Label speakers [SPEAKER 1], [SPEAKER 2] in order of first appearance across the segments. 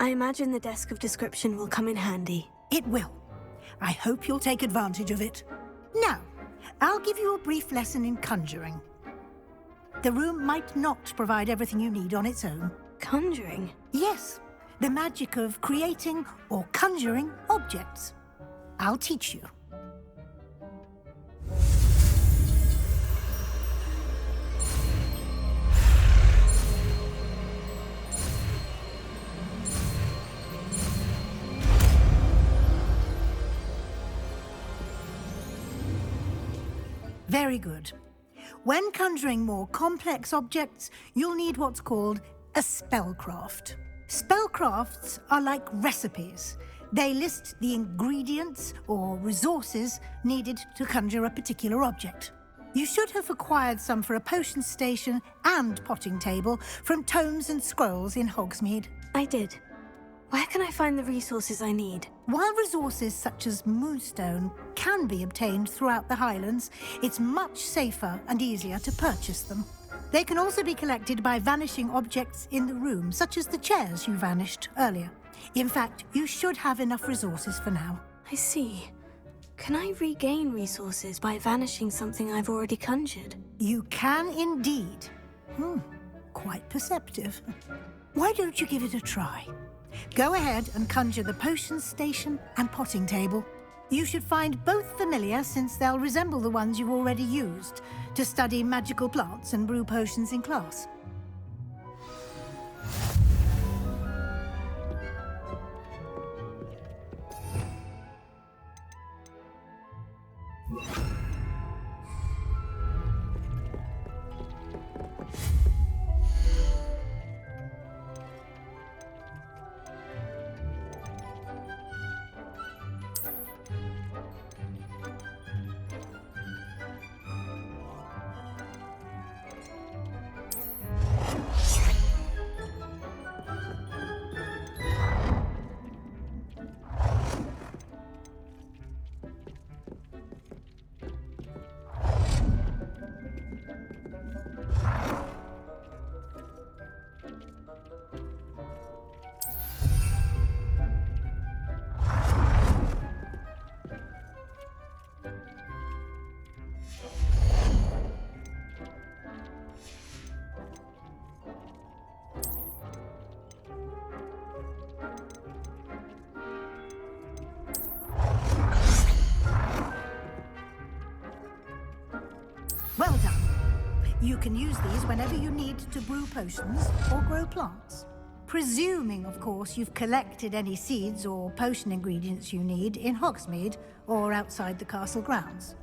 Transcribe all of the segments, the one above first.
[SPEAKER 1] I imagine the desk of description will come in handy.
[SPEAKER 2] It will. I hope you'll take advantage of it. Now, I'll give you a brief lesson in conjuring. The room might not provide everything you need on its own.
[SPEAKER 1] Conjuring?
[SPEAKER 2] Yes, the magic of creating or conjuring objects. I'll teach you. Very good. When conjuring more complex objects, you'll need what's called a spellcraft. Spellcrafts are like recipes. They list the ingredients or resources needed to conjure a particular object. You should have acquired some for a potion station and potting table from tomes and scrolls in Hogsmeade.
[SPEAKER 1] I did. Where can I find the resources I need?
[SPEAKER 2] While resources such as moonstone can be obtained throughout the Highlands, it's much safer and easier to purchase them. They can also be collected by vanishing objects in the room, such as the chairs you vanished earlier. In fact, you should have enough resources for now.
[SPEAKER 1] I see. Can I regain resources by vanishing something I've already conjured?
[SPEAKER 2] You can indeed. Quite perceptive. Why don't you give it a try? Go ahead and conjure the potion station and potting table. You should find both familiar, since they'll resemble the ones you've already used to study magical plants and brew potions in class. Well done. You can use these whenever you need to brew potions or grow plants. Presuming, of course, you've collected any seeds or potion ingredients you need in Hogsmeade or outside the castle grounds.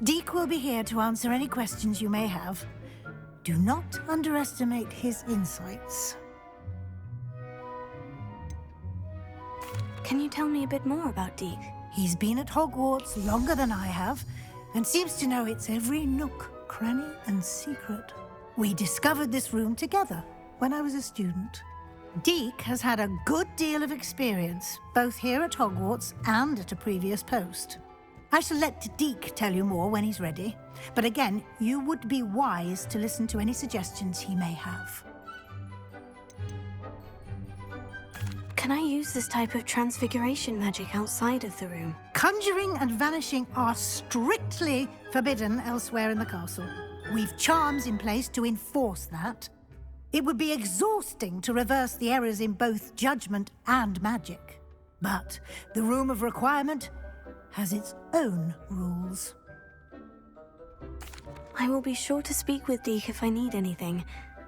[SPEAKER 2] Deek will be here to answer any questions you may have. Do not underestimate his insights.
[SPEAKER 1] Can you tell me a bit more about Deek?
[SPEAKER 2] He's been at Hogwarts longer than I have, and seems to know its every nook, cranny, and secret. We discovered this room together when I was a student. Deek has had a good deal of experience, both here at Hogwarts and at a previous post. I shall let Deek tell you more when he's ready, but again, you would be wise to listen to any suggestions he may have.
[SPEAKER 1] Can I use this type of transfiguration magic outside of the room?
[SPEAKER 2] Conjuring and vanishing are strictly forbidden elsewhere in the castle. We've charms in place to enforce that. It would be exhausting to reverse the errors in both judgment and magic. But the Room of Requirement has its own rules.
[SPEAKER 1] I will be sure to speak with Deek if I need anything.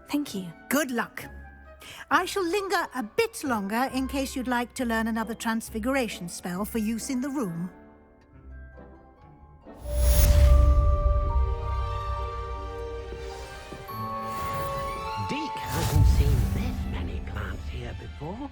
[SPEAKER 1] Thank you.
[SPEAKER 2] Good luck. I shall linger a bit longer in case you'd like to learn another transfiguration spell for use in the room.
[SPEAKER 3] Deek hasn't seen this many plants here before.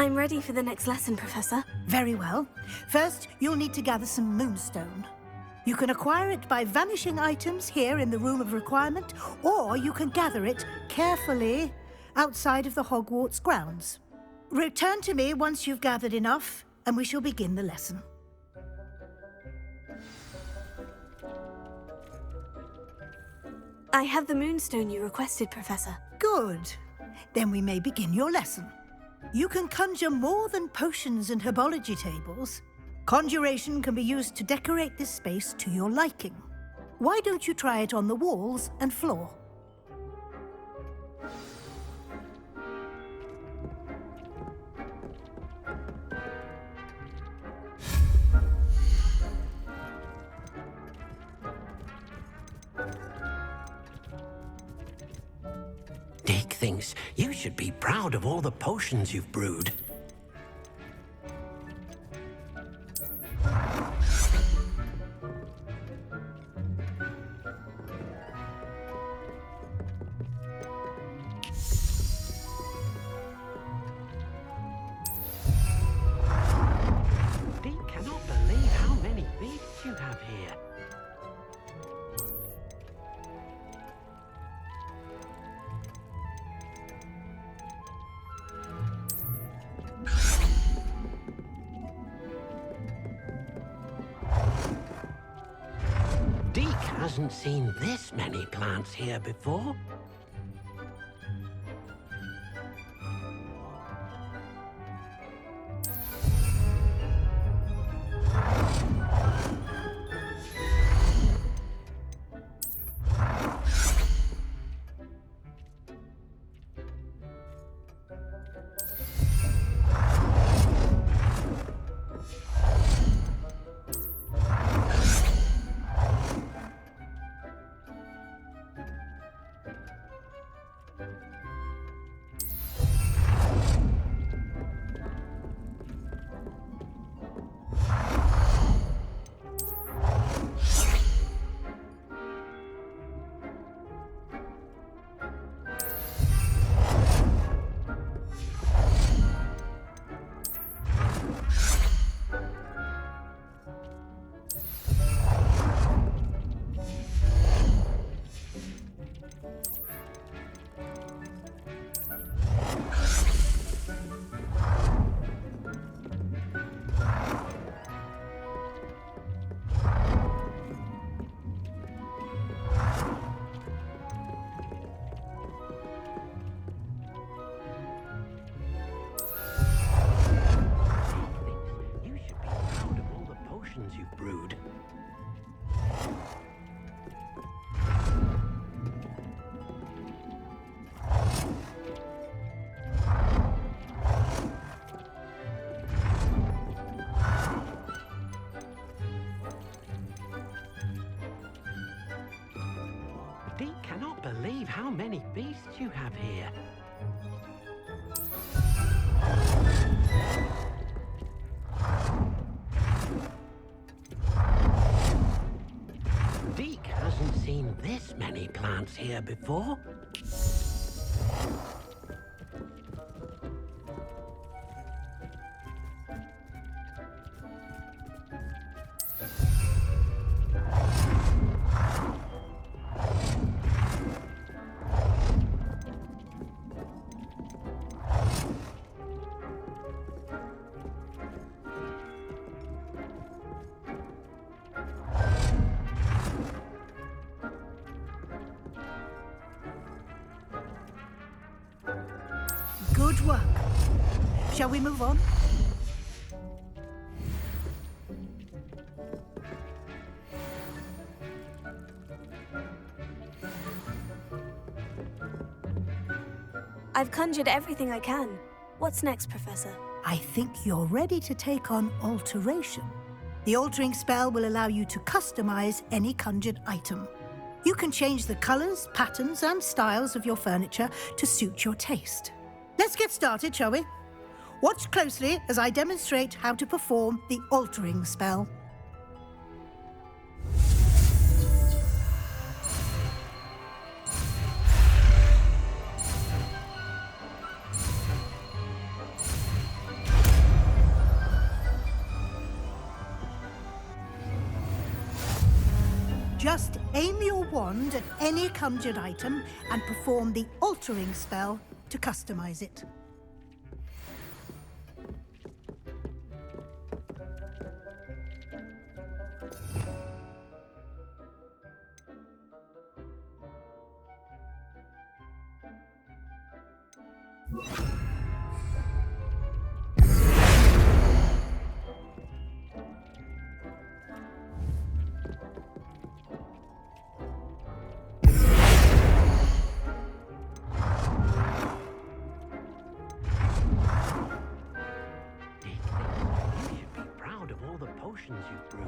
[SPEAKER 1] I'm ready for the next lesson, Professor.
[SPEAKER 2] Very well. First, you'll need to gather some moonstone. You can acquire it by vanishing items here in the Room of Requirement, or you can gather it carefully outside of the Hogwarts grounds. Return to me once you've gathered enough, and we shall begin the lesson.
[SPEAKER 1] I have the moonstone you requested, Professor.
[SPEAKER 2] Good. Then we may begin your lesson. You can conjure more than potions and herbology tables. Conjuration can be used to decorate this space to your liking. Why don't you try it on the walls and floor?
[SPEAKER 3] Dick thinks you should be proud of all the potions you've brewed. Dick cannot believe how many beasts you have here. Deke hasn't seen this many plants here before. You should be proud of all the potions you've brewed. Deke cannot believe how many beasts you have here. Deke hasn't seen this many plants here before.
[SPEAKER 2] Good work. Shall we move on?
[SPEAKER 1] I've conjured everything I can. What's next, Professor?
[SPEAKER 2] I think you're ready to take on alteration. The altering spell will allow you to customize any conjured item. You can change the colors, patterns, and styles of your furniture to suit your taste. Let's get started, shall we? Watch closely as I demonstrate how to perform the altering spell. Just aim your wand at any conjured item and perform the altering spell to customize it.
[SPEAKER 3] Potions you've brewed.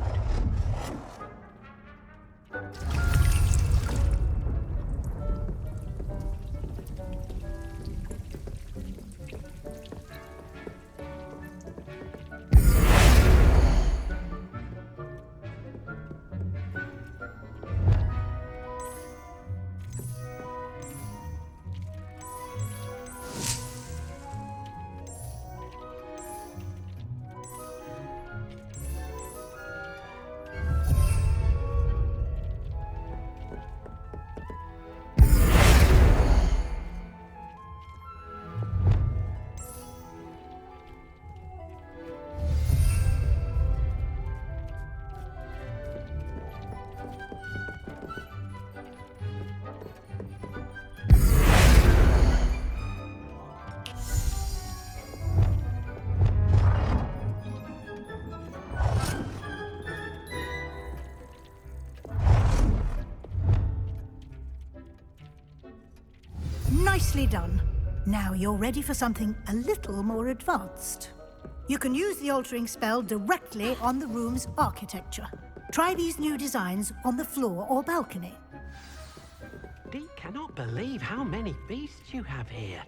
[SPEAKER 3] Nicely done. Now you're ready for something a little more advanced. You can use the altering spell directly on the room's architecture. Try these new designs on the floor or balcony. Dee cannot believe how many beasts you have here.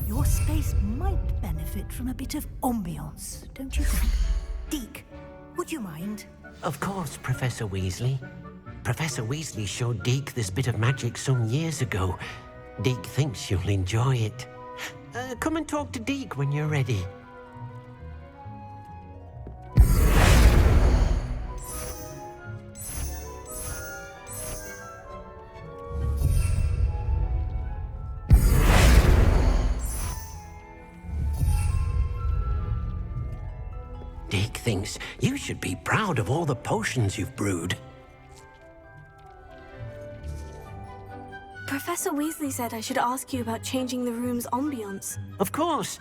[SPEAKER 2] Your space might benefit from a bit of ambiance, don't you think? Deke, would you mind?
[SPEAKER 3] Of course, Professor Weasley. Professor Weasley showed Deke this bit of magic some years ago. Deke thinks you'll enjoy it. Come and talk to Deke when you're ready. Deke thinks you should be proud of all the potions you've brewed.
[SPEAKER 1] Professor Weasley said I should ask you about changing the room's ambiance.
[SPEAKER 3] Of course.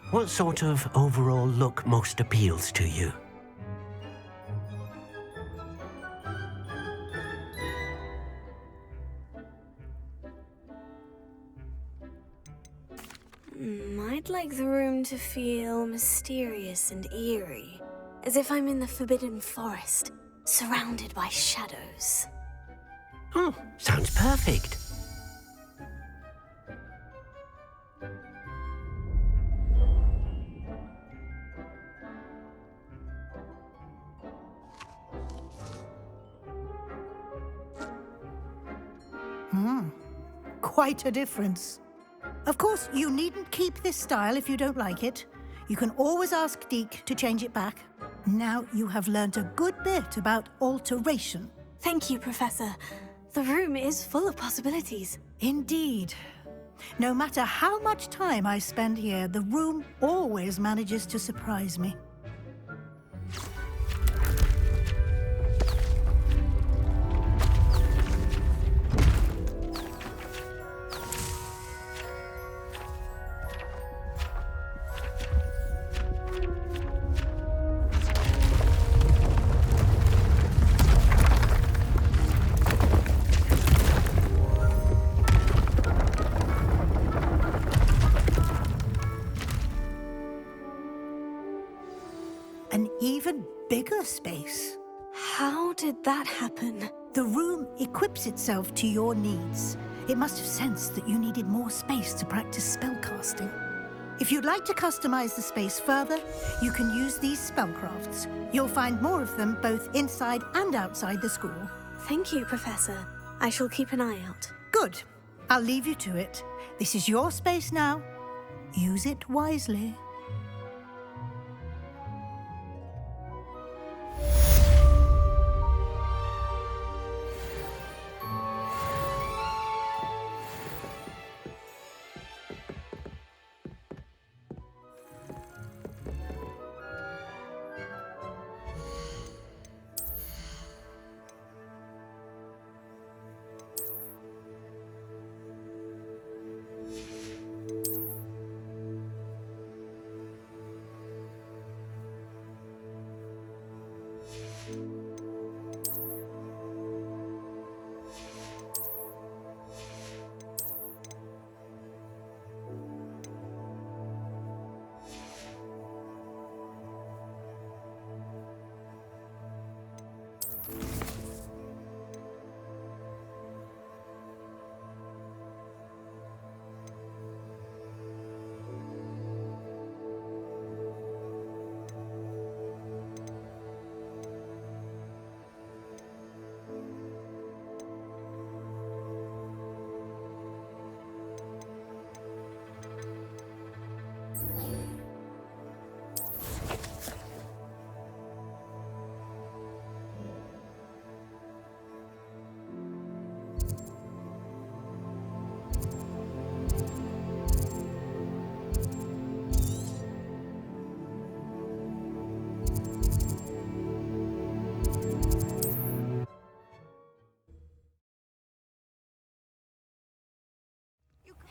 [SPEAKER 3] What sort of overall look most appeals to you?
[SPEAKER 1] I'd like the room to feel mysterious and eerie, as if I'm in the Forbidden Forest, surrounded by shadows.
[SPEAKER 3] Oh, sounds perfect.
[SPEAKER 2] Quite a difference. Of course, you needn't keep this style if you don't like it. You can always ask Deke to change it back. Now you have learned a good bit about alteration.
[SPEAKER 1] Thank you, Professor. The room is full of possibilities.
[SPEAKER 2] Indeed. No matter how much time I spend here, the room always manages to surprise me. An even bigger space.
[SPEAKER 1] How did that happen?
[SPEAKER 2] The room equips itself to your needs. It must have sensed that you needed more space to practice spellcasting.
[SPEAKER 3] If you'd like to customize the space further, you can use these spellcrafts. You'll find more of them both inside and outside the school.
[SPEAKER 1] Thank you, Professor. I shall keep an eye out.
[SPEAKER 3] Good. I'll leave you to it. This is your space now. Use it wisely.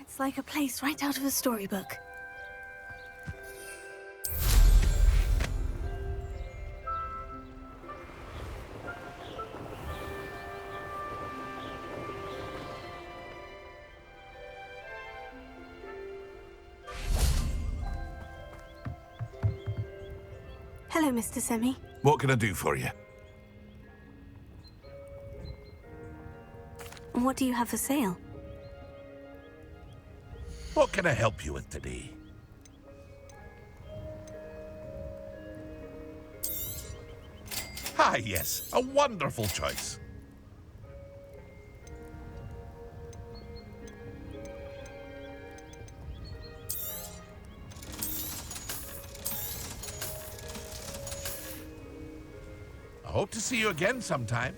[SPEAKER 1] It's like a place right out of a storybook. Hello, Mr. Semi.
[SPEAKER 4] What can I do for you?
[SPEAKER 1] What do you have for sale?
[SPEAKER 4] What can I help you with today? Ah, yes, a wonderful choice. I hope to see you again sometime.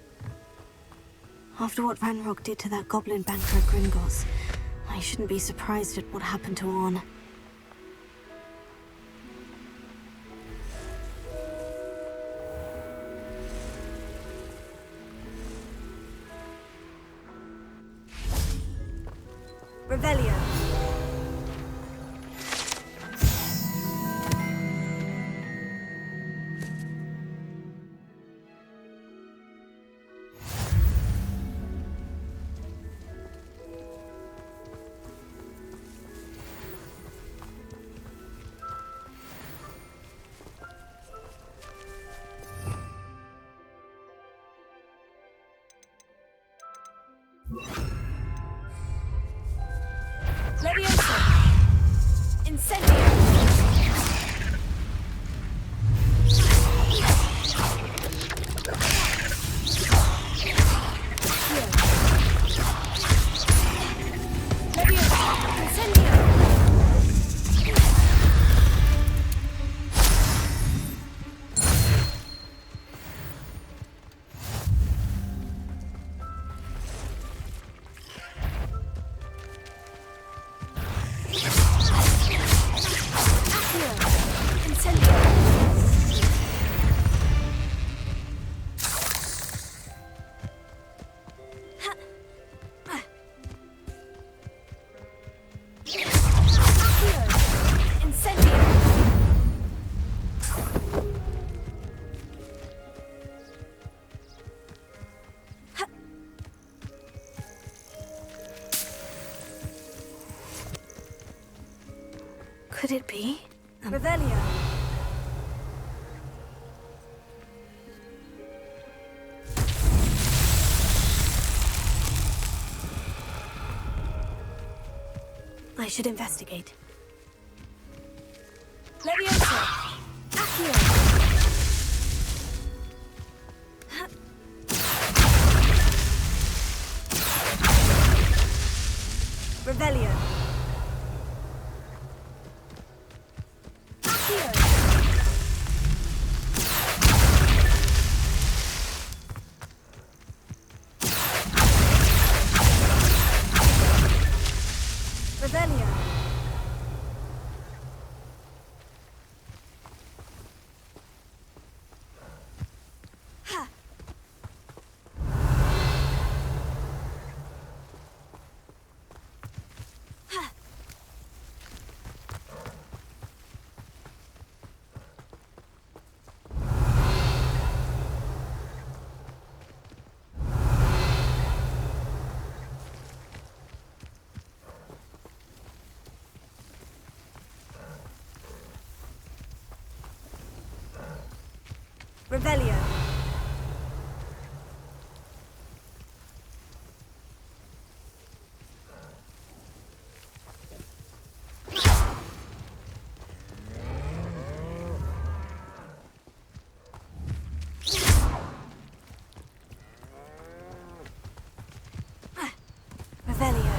[SPEAKER 1] After what Ranrock did to that goblin banker at Gringotts, I shouldn't be surprised at what happened to Orn. Revelio. Leviosa! Incendio! Leviosa! Incendio! Could it be? Revelio. I should investigate. Leviosa! Accio! Revelio! Accio! Revelio! Ha! Ha! Revelio. Revelio.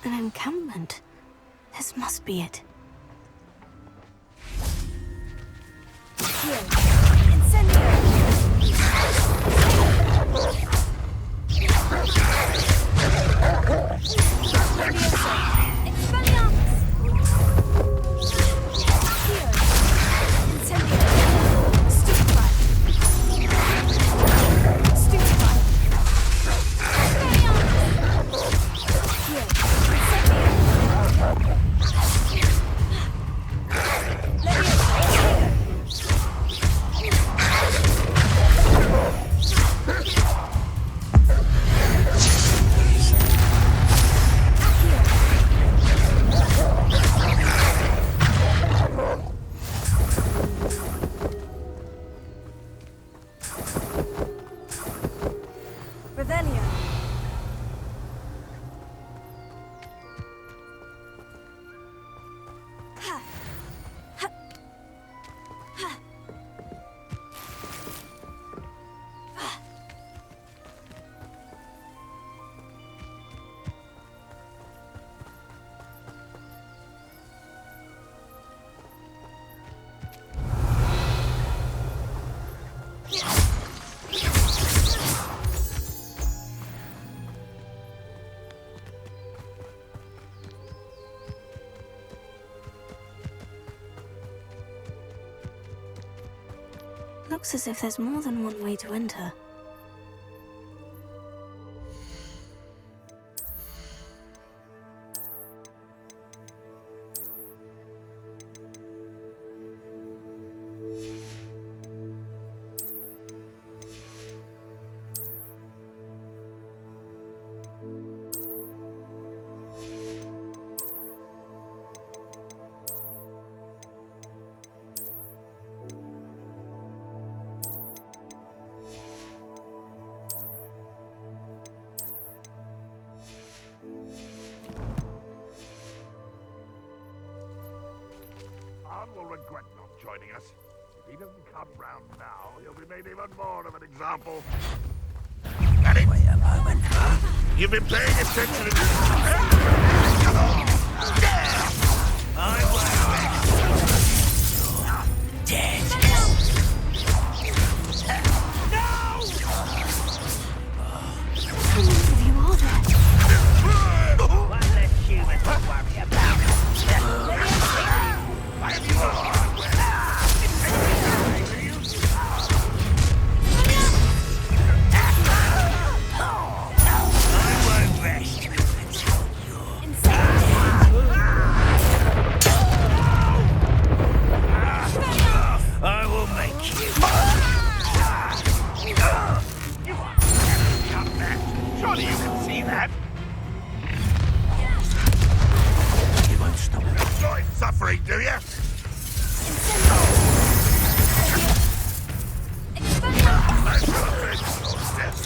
[SPEAKER 1] An encampment. This must be it. Here. Incendio! Leviosa! Expelliarmus! Accio! Incendio! Stupefy! Stupefy! Expelliarmus! Here! Incendio! Revelio. Ha. Ha. Ha. Ah. Looks as if there's more than one way to enter.
[SPEAKER 4] Khan will regret not joining us. If he doesn't come round now, he'll be made even more of an example. Wait a moment, huh? You've been paying attention to I was dead.
[SPEAKER 1] How many of you are there?
[SPEAKER 5] One less human to worry about. I won't rest until you're... I
[SPEAKER 4] free, do you? I shall avenge your death.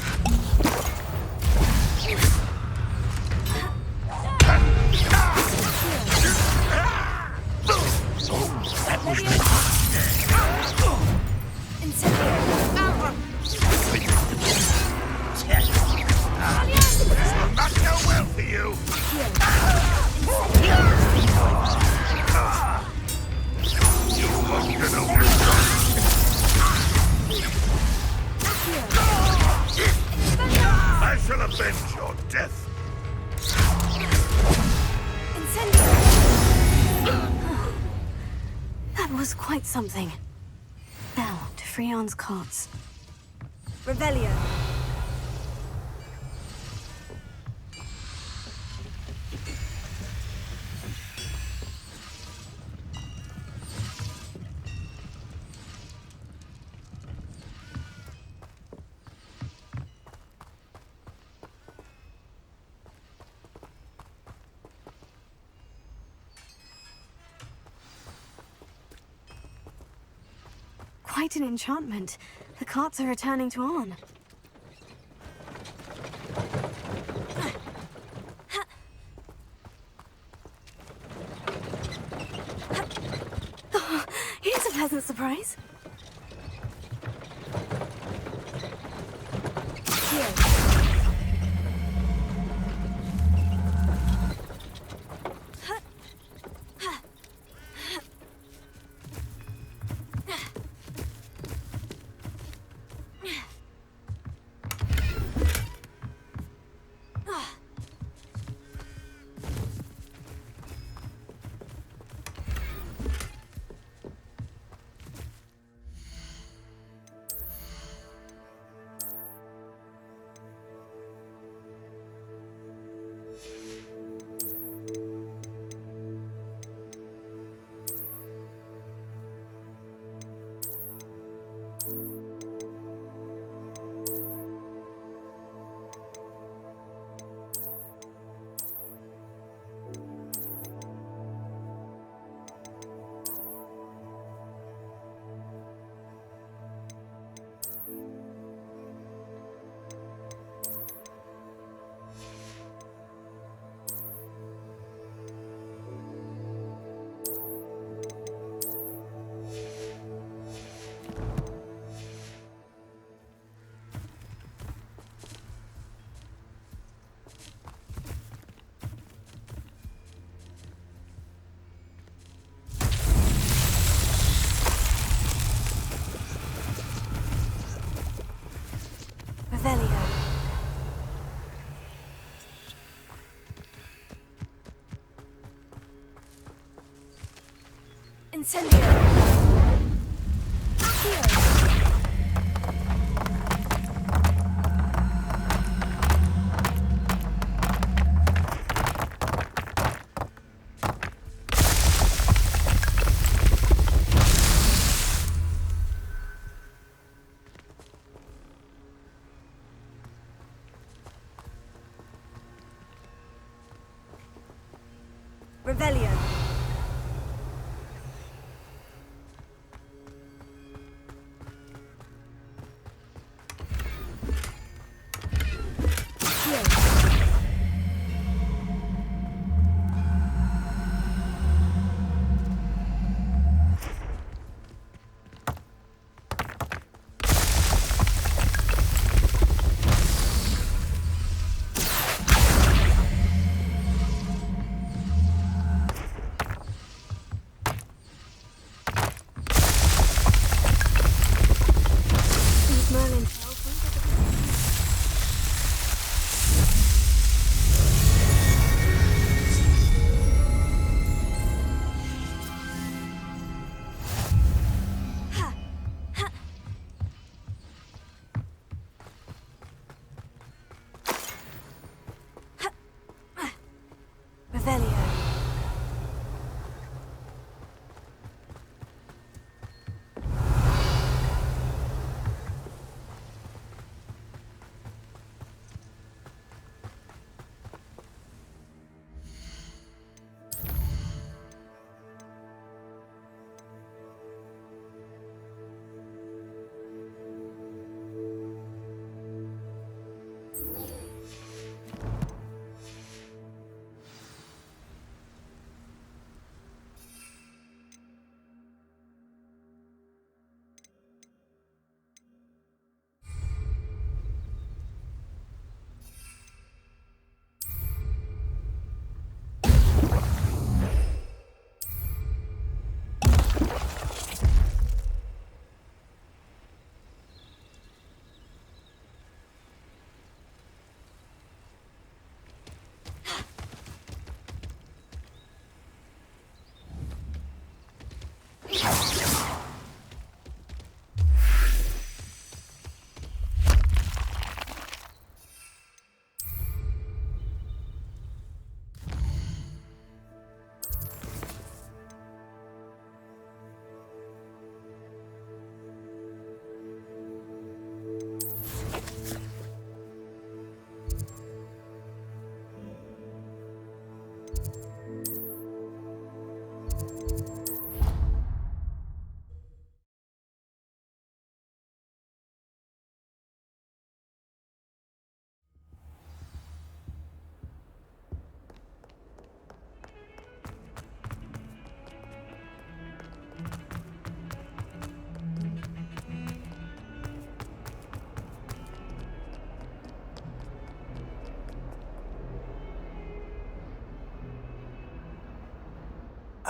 [SPEAKER 4] This will not go well for you. You won't get over I shall avenge your death.
[SPEAKER 1] That was quite something. Now, to Freon's cots. Revelio. Quite an enchantment. The carts are returning to Arn. Oh, here's a pleasant surprise. Revelio. Incendio. Accio. Revelio.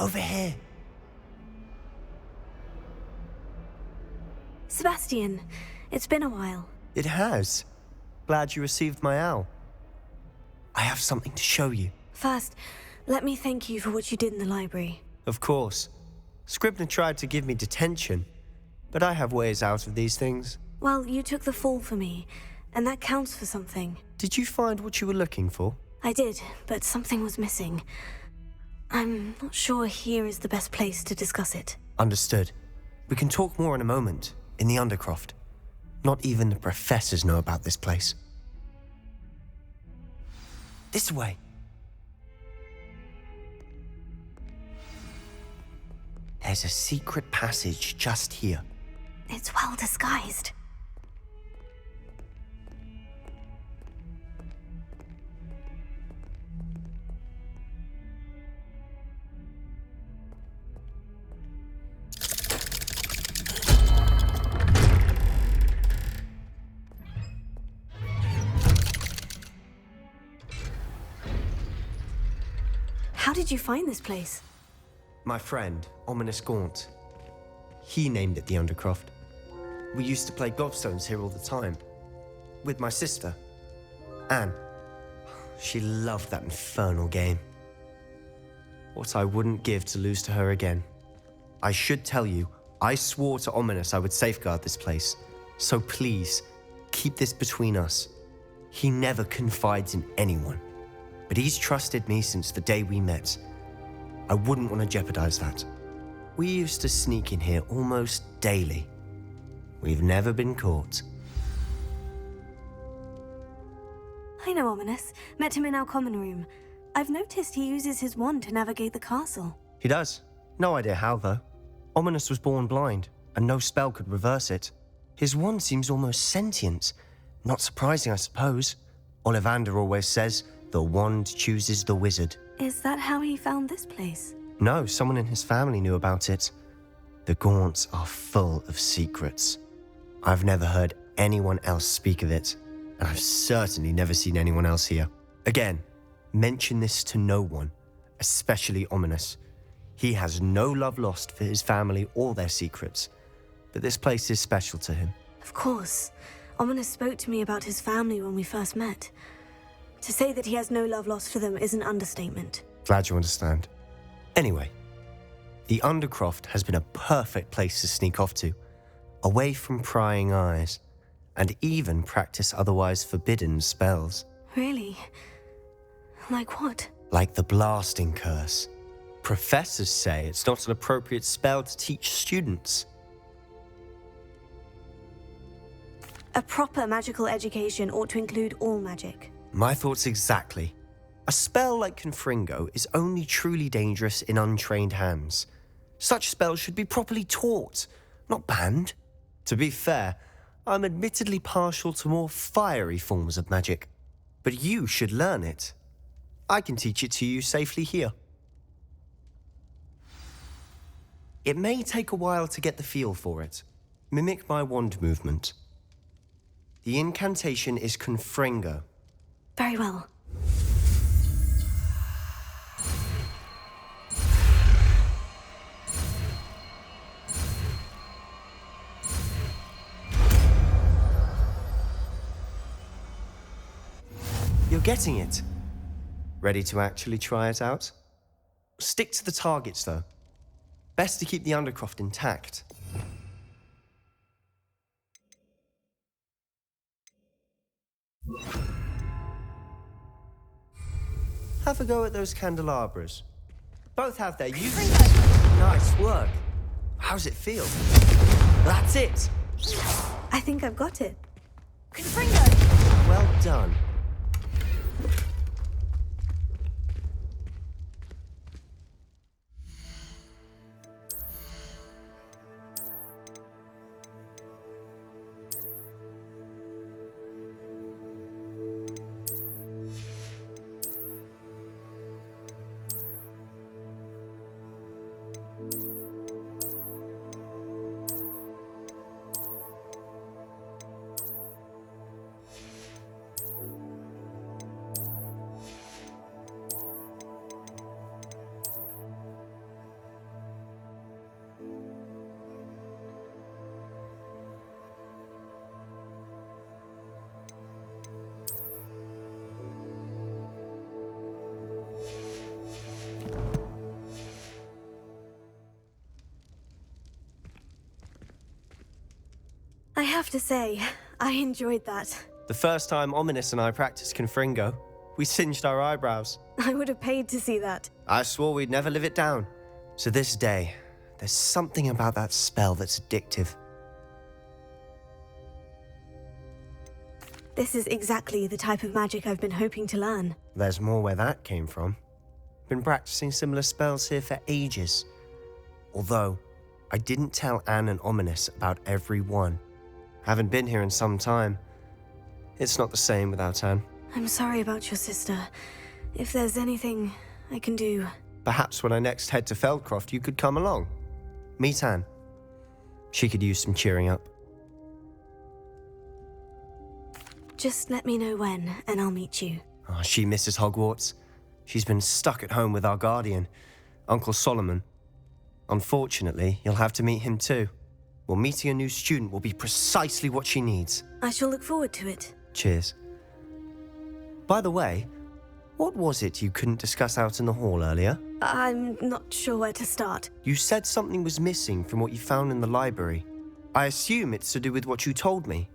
[SPEAKER 6] Over here.
[SPEAKER 1] Sebastian, it's been a while.
[SPEAKER 6] It has. Glad you received my owl. I have something to show you.
[SPEAKER 1] First, let me thank you for what you did in the library.
[SPEAKER 6] Of course. Scribner tried to give me detention, but I have ways out of these things.
[SPEAKER 1] Well, you took the fall for me, and that counts for something.
[SPEAKER 6] Did you find what you were looking for?
[SPEAKER 1] I did, but something was missing. I'm not sure here is the best place to discuss it.
[SPEAKER 6] Understood. We can talk more in a moment, in the Undercroft. Not even the professors know about this place. This way. There's a secret passage just here.
[SPEAKER 1] It's well disguised. How did you find this place?
[SPEAKER 6] My friend, Ominous Gaunt. He named it the Undercroft. We used to play gobstones here all the time. With my sister, Anne. She loved that infernal game. What I wouldn't give to lose to her again. I should tell you, I swore to Ominous I would safeguard this place. So please, keep this between us. He never confides in anyone. But he's trusted me since the day we met. I wouldn't want to jeopardize that. We used to sneak in here almost daily. We've never been caught.
[SPEAKER 1] I know Ominous. Met him in our common room. I've noticed he uses his wand to navigate the castle.
[SPEAKER 6] He does. No idea how, though. Ominous was born blind, and no spell could reverse it. His wand seems almost sentient. Not surprising, I suppose. Ollivander always says, the wand chooses the wizard.
[SPEAKER 1] Is that how he found this place?
[SPEAKER 6] No, someone in his family knew about it. The Gaunts are full of secrets. I've never heard anyone else speak of it, and I've certainly never seen anyone else here. Again, mention this to no one, especially Ominous. He has no love lost for his family or their secrets, but this place is special to him.
[SPEAKER 1] Of course. Ominous spoke to me about his family when we first met. To say that he has no love lost for them is an understatement.
[SPEAKER 6] Glad you understand. Anyway, the Undercroft has been a perfect place to sneak off to, away from prying eyes, and even practice otherwise forbidden spells.
[SPEAKER 1] Really? Like what?
[SPEAKER 6] Like the blasting curse. Professors say it's not an appropriate spell to teach students.
[SPEAKER 1] A proper magical education ought to include all magic.
[SPEAKER 6] My thoughts exactly. A spell like Confringo is only truly dangerous in untrained hands. Such spells should be properly taught, not banned. To be fair, I'm admittedly partial to more fiery forms of magic, but you should learn it. I can teach it to you safely here. It may take a while to get the feel for it. Mimic my wand movement. The incantation is Confringo.
[SPEAKER 1] Very well.
[SPEAKER 6] You're getting it. Ready to actually try it out? Stick to the targets, though. Best to keep the Undercroft intact. Have a go at those candelabras. Both have their uses. Nice work. How's it feel? That's it.
[SPEAKER 1] I think I've got it.
[SPEAKER 6] Well done.
[SPEAKER 1] have to say, I enjoyed that.
[SPEAKER 6] The first time Ominous and I practiced Confringo, we singed our eyebrows.
[SPEAKER 1] I would have paid to see that.
[SPEAKER 6] I swore we'd never live it down. So this day, there's something about that spell that's addictive.
[SPEAKER 1] This is exactly the type of magic I've been hoping to learn.
[SPEAKER 6] There's more where that came from. Been practicing similar spells here for ages. Although, I didn't tell Anne and Ominous about every one. Haven't been here in some time. It's not the same without Anne.
[SPEAKER 1] I'm sorry about your sister. If there's anything I can do...
[SPEAKER 6] Perhaps when I next head to Feldcroft, you could come along. Meet Anne. She could use some cheering up.
[SPEAKER 1] Just let me know when, and I'll meet you.
[SPEAKER 6] Oh, she misses Hogwarts. She's been stuck at home with our guardian, Uncle Solomon. Unfortunately, you'll have to meet him too. Well, meeting a new student will be precisely what she needs.
[SPEAKER 1] I shall look forward to it.
[SPEAKER 6] Cheers. By the way, what was it you couldn't discuss out in the hall earlier?
[SPEAKER 1] I'm not sure where to start.
[SPEAKER 6] You said something was missing from what you found in the library. I assume it's to do with what you told me.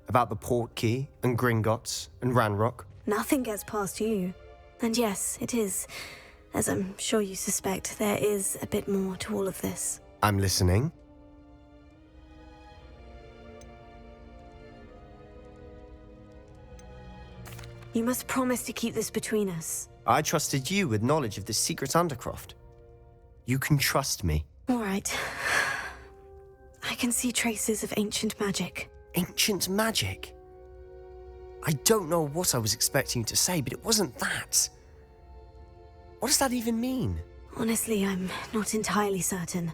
[SPEAKER 6] About the Portkey, and Gringotts, and Ranrock.
[SPEAKER 1] Nothing gets past you. And yes, it is. As I'm sure you suspect, there is a bit more to all of this.
[SPEAKER 6] I'm listening.
[SPEAKER 1] You must promise to keep this between us.
[SPEAKER 6] I trusted you with knowledge of the secret Undercroft. You can trust me.
[SPEAKER 1] All right. I can see traces of ancient magic.
[SPEAKER 6] Ancient magic? I don't know what I was expecting you to say, but it wasn't that. What does that even mean?
[SPEAKER 1] Honestly, I'm not entirely certain.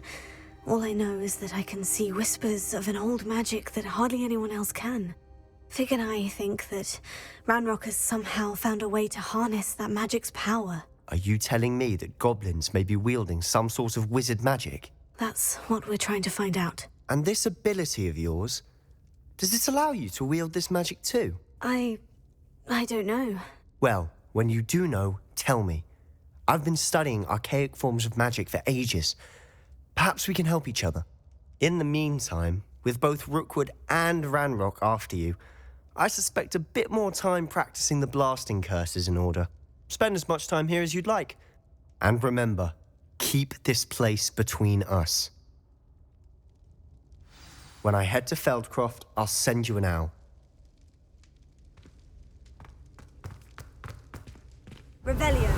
[SPEAKER 1] All I know is that I can see whispers of an old magic that hardly anyone else can. Fig and I think that Ranrock has somehow found a way to harness that magic's power.
[SPEAKER 6] Are you telling me that goblins may be wielding some sort of wizard magic?
[SPEAKER 1] That's what we're trying to find out.
[SPEAKER 6] And this ability of yours, does it allow you to wield this magic too?
[SPEAKER 1] I don't know.
[SPEAKER 6] Well, when you do know, tell me. I've been studying archaic forms of magic for ages. Perhaps we can help each other. In the meantime, with both Rookwood and Ranrock after you, I suspect a bit more time practicing the blasting curses in order. Spend as much time here as you'd like. And remember, keep this place between us. When I head to Feldcroft, I'll send you an owl.
[SPEAKER 1] Revelio.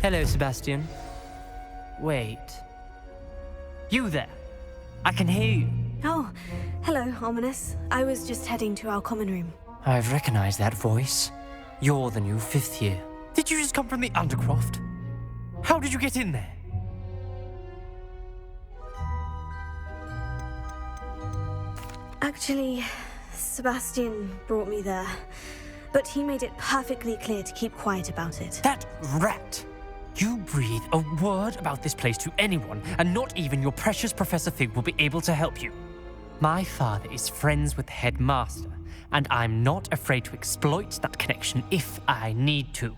[SPEAKER 7] Hello, Sebastian. Wait. You there? I can hear you.
[SPEAKER 1] Oh, hello, Ominous. I was just heading to our common room.
[SPEAKER 7] I've recognized that voice. You're the new 5th year. Did you just come from the Undercroft? How did you get in there?
[SPEAKER 1] Actually, Sebastian brought me there. But he made it perfectly clear to keep quiet about it.
[SPEAKER 7] That rat! You breathe a word about this place to anyone, and not even your precious Professor Fig will be able to help you. My father is friends with the headmaster, and I'm not afraid to exploit that connection if I need to.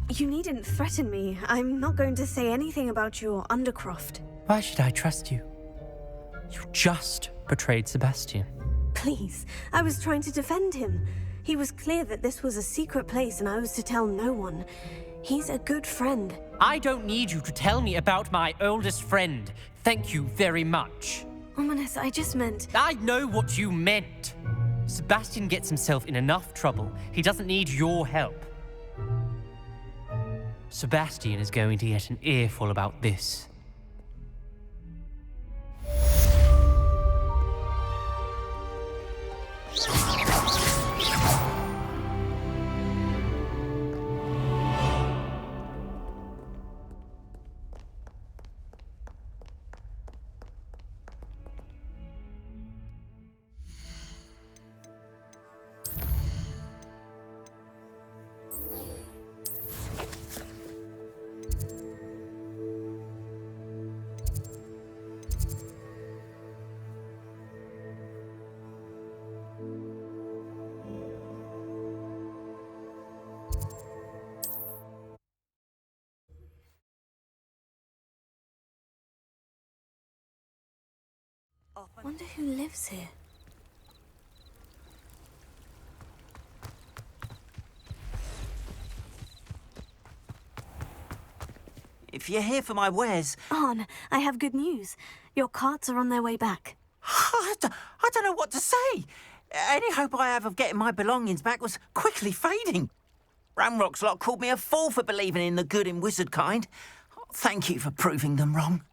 [SPEAKER 1] You needn't threaten me. I'm not going to say anything about your Undercroft.
[SPEAKER 7] Why should I trust you? You just betrayed Sebastian.
[SPEAKER 1] Please, I was trying to defend him. He was clear that this was a secret place and I was to tell no one. He's a good friend.
[SPEAKER 7] I don't need you to tell me about my oldest friend. Thank you very much.
[SPEAKER 1] Ominous, I just meant...
[SPEAKER 7] I know what you meant. Sebastian gets himself in enough trouble. He doesn't need your help. Sebastian is going to get an earful about this.
[SPEAKER 1] Wonder who lives here.
[SPEAKER 8] If you're here for my wares...
[SPEAKER 1] Arn, I have good news. Your carts are on their way back.
[SPEAKER 8] I don't know what to say. Any hope I have of getting my belongings back was quickly fading. Ramrock's lot called me a fool for believing in the good in wizard kind. Thank you for proving them wrong.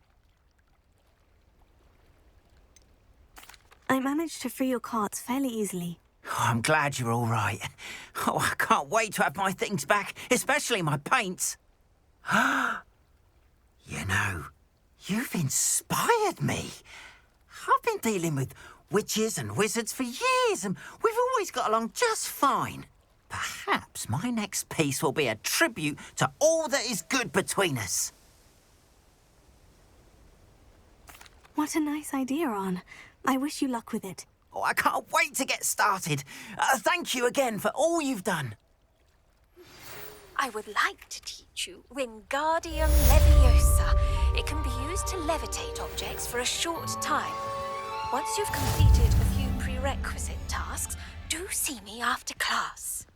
[SPEAKER 1] I managed to free your carts fairly easily.
[SPEAKER 8] Oh, I'm glad you're all right. Oh, I can't wait to have my things back, especially my paints. You know, you've inspired me. I've been dealing with witches and wizards for years, and we've always got along just fine. Perhaps my next piece will be a tribute to all that is good between us.
[SPEAKER 1] What a nice idea, Arn. I wish you luck with it.
[SPEAKER 8] Oh, I can't wait to get started. Thank you again for all you've done.
[SPEAKER 9] I would like to teach you Wingardium Leviosa. It can be used to levitate objects for a short time. Once you've completed a few prerequisite tasks, do see me after class.